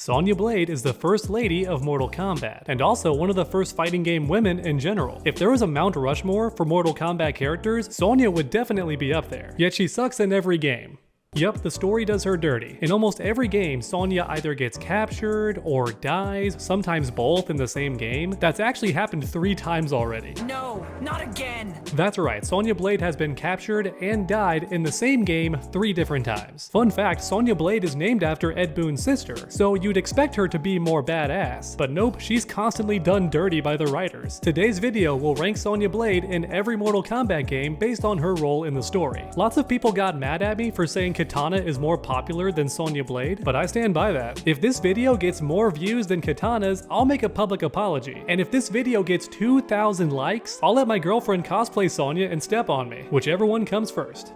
Sonya Blade is the first lady of Mortal Kombat, and also one of the first fighting game women in general. If there was a Mount Rushmore for Mortal Kombat characters, Sonya would definitely be up there. Yet she sucks in every game. Yup, the story does her dirty. In almost every game, Sonya either gets captured or dies, sometimes both in the same game. That's actually happened 3 times already. No, not again! That's right, Sonya Blade has been captured and died in the same game 3 different times. Fun fact, Sonya Blade is named after Ed Boon's sister, so you'd expect her to be more badass. But nope, she's constantly done dirty by the writers. Today's video will rank Sonya Blade in every Mortal Kombat game based on her role in the story. Lots of people got mad at me for saying Katana is more popular than Sonya Blade, but I stand by that. If this video gets more views than Katana's, I'll make a public apology. And if this video gets 2,000 likes, I'll let my girlfriend cosplay Sonya and step on me, whichever one comes first.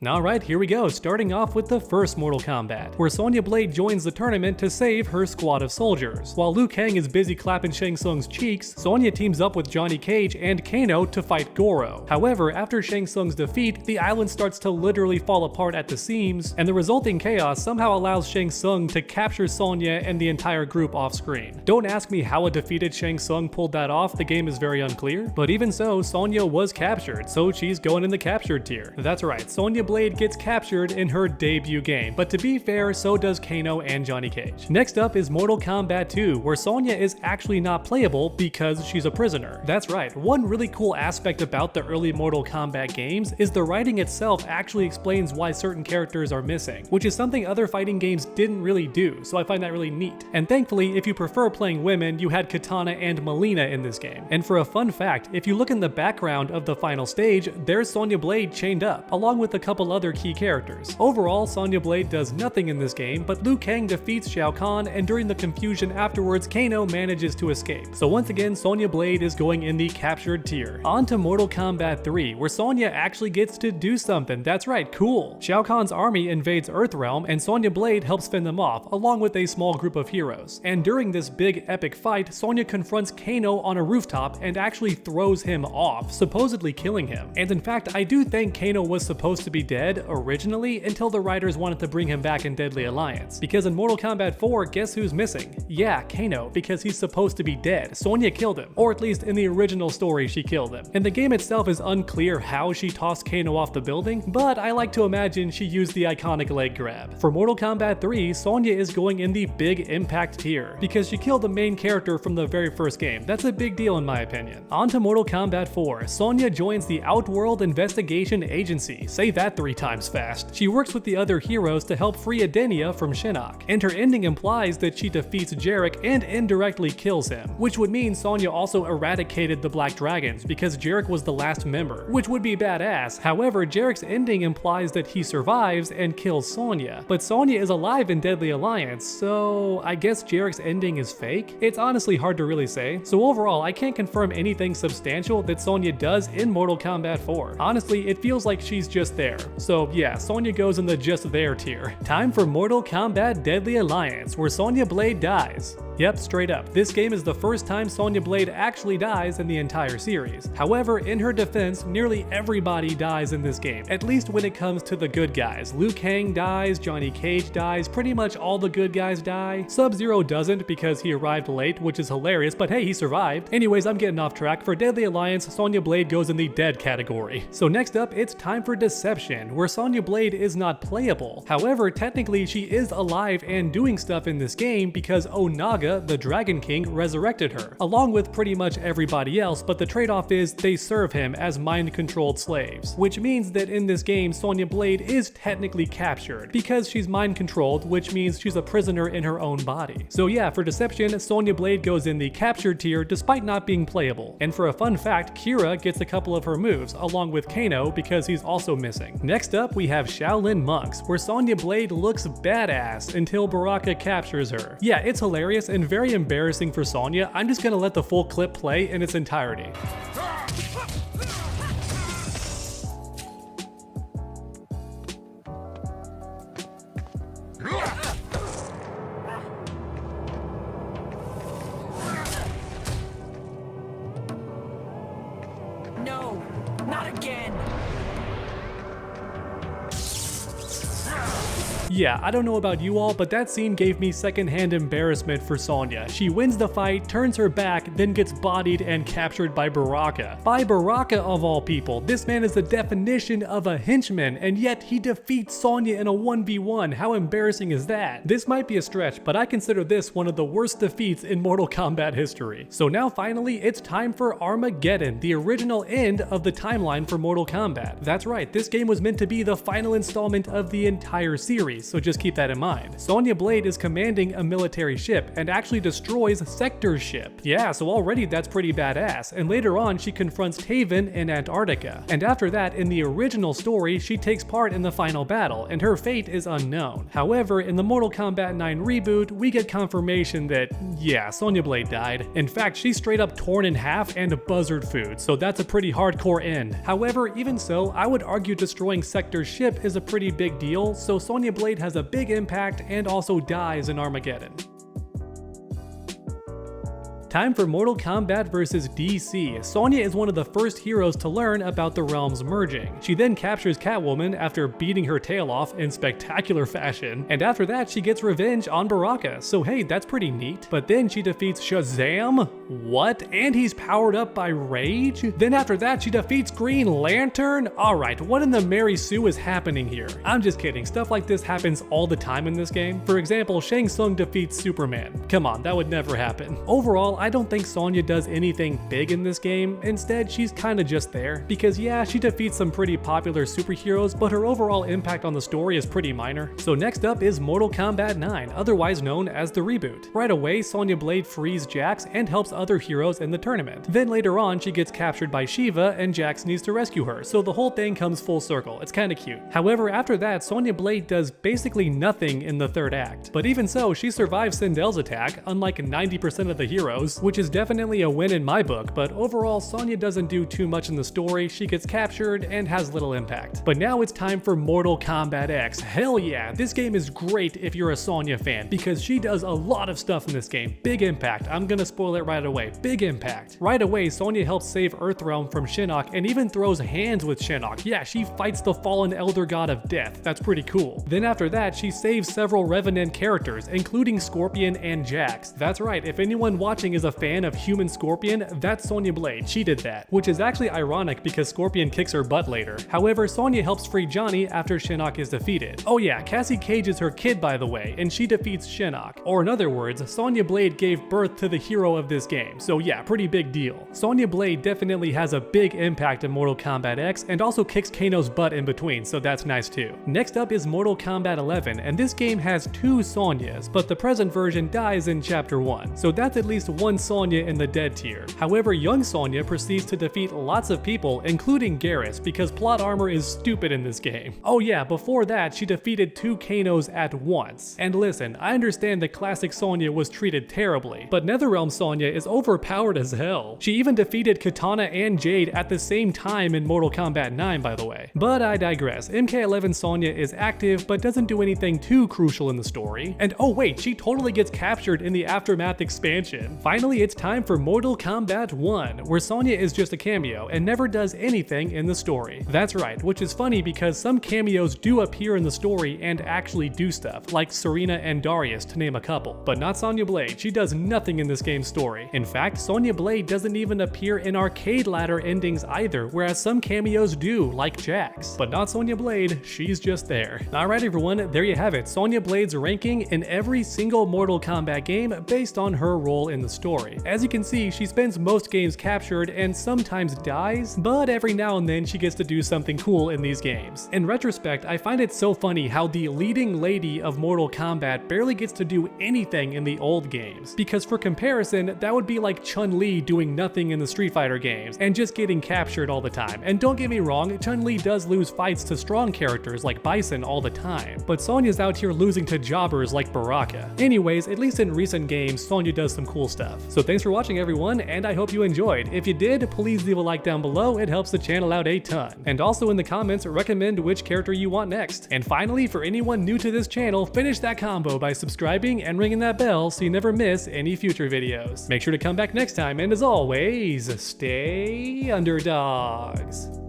Alright, here we go, starting off with the first Mortal Kombat, where Sonya Blade joins the tournament to save her squad of soldiers. While Liu Kang is busy clapping Shang Tsung's cheeks, Sonya teams up with Johnny Cage and Kano to fight Goro. However, after Shang Tsung's defeat, the island starts to literally fall apart at the seams, and the resulting chaos somehow allows Shang Tsung to capture Sonya and the entire group off screen. Don't ask me how a defeated Shang Tsung pulled that off, the game is very unclear, but even so, Sonya was captured, so she's going in the captured tier. That's right, Sonya Blade gets captured in her debut game, but to be fair, so does Kano and Johnny Cage. Next up is Mortal Kombat 2, where Sonya is actually not playable because she's a prisoner. That's right, one really cool aspect about the early Mortal Kombat games is the writing itself actually explains why certain characters are missing, which is something other fighting games didn't really do, so I find that really neat. And thankfully, if you prefer playing women, you had Katana and Melina in this game. And for a fun fact, if you look in the background of the final stage, there's Sonya Blade chained up, along with a couple other key characters. Overall, Sonya Blade does nothing in this game, but Liu Kang defeats Shao Kahn, and during the confusion afterwards, Kano manages to escape. So once again, Sonya Blade is going in the captured tier. On to Mortal Kombat 3, where Sonya actually gets to do something. That's right, cool. Shao Kahn's army invades Earthrealm, and Sonya Blade helps fend them off, along with a small group of heroes. And during this big epic fight, Sonya confronts Kano on a rooftop and actually throws him off, supposedly killing him. And in fact, I do think Kano was supposed to be dead originally until the writers wanted to bring him back in Deadly Alliance. Because in Mortal Kombat 4, guess who's missing? Yeah, Kano, because he's supposed to be dead. Sonya killed him, or at least in the original story she killed him. And the game itself is unclear how she tossed Kano off the building, but I like to imagine she used the iconic leg grab. For Mortal Kombat 3, Sonya is going in the big impact tier, because she killed the main character from the very first game. That's a big deal in my opinion. On to Mortal Kombat 4, Sonya joins the Outworld Investigation Agency. Say that 3 times fast. She works with the other heroes to help free Edenia from Shinnok, and her ending implies that she defeats Jarek and indirectly kills him, which would mean Sonya also eradicated the Black Dragons because Jarek was the last member, which would be badass. However, Jarek's ending implies that he survives and kills Sonya, but Sonya is alive in Deadly Alliance, so I guess Jarek's ending is fake? It's honestly hard to really say, so overall I can't confirm anything substantial that Sonya does in Mortal Kombat 4. Honestly, it feels like she's just there, so yeah, Sonya goes in the just there tier. Time for Mortal Kombat Deadly Alliance, where Sonya Blade dies. Yep, straight up. This game is the first time Sonya Blade actually dies in the entire series. However, in her defense, nearly everybody dies in this game, at least when it comes to the good guys. Liu Kang dies, Johnny Cage dies, pretty much all the good guys die. Sub-Zero doesn't because he arrived late, which is hilarious, but hey, he survived. Anyways, I'm getting off track. For Deadly Alliance, Sonya Blade goes in the dead category. So next up, it's time for Deception, where Sonya Blade is not playable. However, technically she is alive and doing stuff in this game because Onaga, the Dragon King, resurrected her, along with pretty much everybody else, but the trade-off is they serve him as mind-controlled slaves, which means that in this game, Sonya Blade is technically captured, because she's mind-controlled, which means she's a prisoner in her own body. So yeah, for Deception, Sonya Blade goes in the captured tier despite not being playable. And for a fun fact, Kira gets a couple of her moves, along with Kano because he's also missing. Next up, we have Shaolin Monks, where Sonya Blade looks badass until Baraka captures her. Yeah, it's hilarious and very embarrassing for Sonya. I'm just gonna let the full clip play in its entirety. Not again! Yeah, I don't know about you all, but that scene gave me secondhand embarrassment for Sonya. She wins the fight, turns her back, then gets bodied and captured by Baraka. By Baraka of all people. This man is the definition of a henchman, and yet he defeats Sonya in a 1v1. How embarrassing is that? This might be a stretch, but I consider this one of the worst defeats in Mortal Kombat history. So now finally, it's time for Armageddon, the original end of the timeline for Mortal Kombat. That's right, this game was meant to be the final installment of the entire series, so just keep that in mind. Sonya Blade is commanding a military ship and actually destroys Sector's ship. Yeah, so already that's pretty badass, and later on she confronts Taven in Antarctica. And after that, in the original story, she takes part in the final battle, and her fate is unknown. However, in the Mortal Kombat 9 reboot, we get confirmation that, yeah, Sonya Blade died. In fact, she's straight up torn in half and buzzard food, so that's a pretty hardcore end. However, even so, I would argue destroying Sector's ship is a pretty big deal, so Sonya Blade has a big impact and also dies in Armageddon. Time for Mortal Kombat vs. DC. Sonya is one of the first heroes to learn about the realms merging. She then captures Catwoman after beating her tail off in spectacular fashion, and after that she gets revenge on Baraka, so hey, that's pretty neat. But then she defeats Shazam? What? And he's powered up by rage? Then after that she defeats Green Lantern? Alright, what in the Mary Sue is happening here? I'm just kidding, stuff like this happens all the time in this game. For example, Shang Tsung defeats Superman. Come on, that would never happen. Overall, I don't think Sonya does anything big in this game. Instead, she's kinda just there. Because yeah, she defeats some pretty popular superheroes, but her overall impact on the story is pretty minor. So next up is Mortal Kombat 9, otherwise known as the reboot. Right away, Sonya Blade frees Jax and helps other heroes in the tournament. Then later on, she gets captured by Shiva and Jax needs to rescue her, so the whole thing comes full circle. It's kinda cute. However, after that, Sonya Blade does basically nothing in the third act. But even so, she survives Sindel's attack, unlike 90% of the heroes, which is definitely a win in my book, but overall Sonya doesn't do too much in the story, she gets captured and has little impact. But now it's time for Mortal Kombat X. Hell yeah, this game is great if you're a Sonya fan, because she does a lot of stuff in this game. Big impact, I'm gonna spoil it right away, big impact. Right away, Sonya helps save Earthrealm from Shinnok and even throws hands with Shinnok. Yeah, she fights the fallen Elder God of Death, that's pretty cool. Then after that, she saves several Revenant characters, including Scorpion and Jax. That's right, if anyone watching is a fan of Human Scorpion, that's Sonya Blade, she did that. Which is actually ironic because Scorpion kicks her butt later. However, Sonya helps free Johnny after Shinnok is defeated. Oh yeah, Cassie Cage is her kid by the way, and she defeats Shinnok. Or in other words, Sonya Blade gave birth to the hero of this game, so yeah, pretty big deal. Sonya Blade definitely has a big impact in Mortal Kombat X, and also kicks Kano's butt in between, so that's nice too. Next up is Mortal Kombat 11, and this game has two Sonyas, but the present version dies in Chapter 1, so that's at least one Sonya in the dead tier. However, young Sonya proceeds to defeat lots of people, including Garrus, because plot armor is stupid in this game. Oh yeah, before that, she defeated two Kanos at once. And listen, I understand the classic Sonya was treated terribly, but Netherrealm Sonya is overpowered as hell. She even defeated Katana and Jade at the same time in Mortal Kombat 9, by the way. But I digress. MK11 Sonya is active, but doesn't do anything too crucial in the story. And oh wait, she totally gets captured in the Aftermath expansion. Finally, it's time for Mortal Kombat 1, where Sonya is just a cameo and never does anything in the story. That's right, which is funny because some cameos do appear in the story and actually do stuff, like Serena and Darius to name a couple. But not Sonya Blade, she does nothing in this game's story. In fact, Sonya Blade doesn't even appear in arcade ladder endings either, whereas some cameos do, like Jax. But not Sonya Blade, she's just there. Alright everyone, there you have it, Sonya Blade's ranking in every single Mortal Kombat game based on her role in the story. As you can see, she spends most games captured and sometimes dies, but every now and then she gets to do something cool in these games. In retrospect, I find it so funny how the leading lady of Mortal Kombat barely gets to do anything in the old games. Because for comparison, that would be like Chun-Li doing nothing in the Street Fighter games and just getting captured all the time. And don't get me wrong, Chun-Li does lose fights to strong characters like Bison all the time, but Sonya's out here losing to jobbers like Baraka. Anyways, at least in recent games, Sonya does some cool stuff. So thanks for watching everyone, and I hope you enjoyed. If you did, please leave a like down below, it helps the channel out a ton. And also in the comments, recommend which character you want next. And finally, for anyone new to this channel, finish that combo by subscribing and ringing that bell so you never miss any future videos. Make sure to come back next time, and as always, stay underdogs.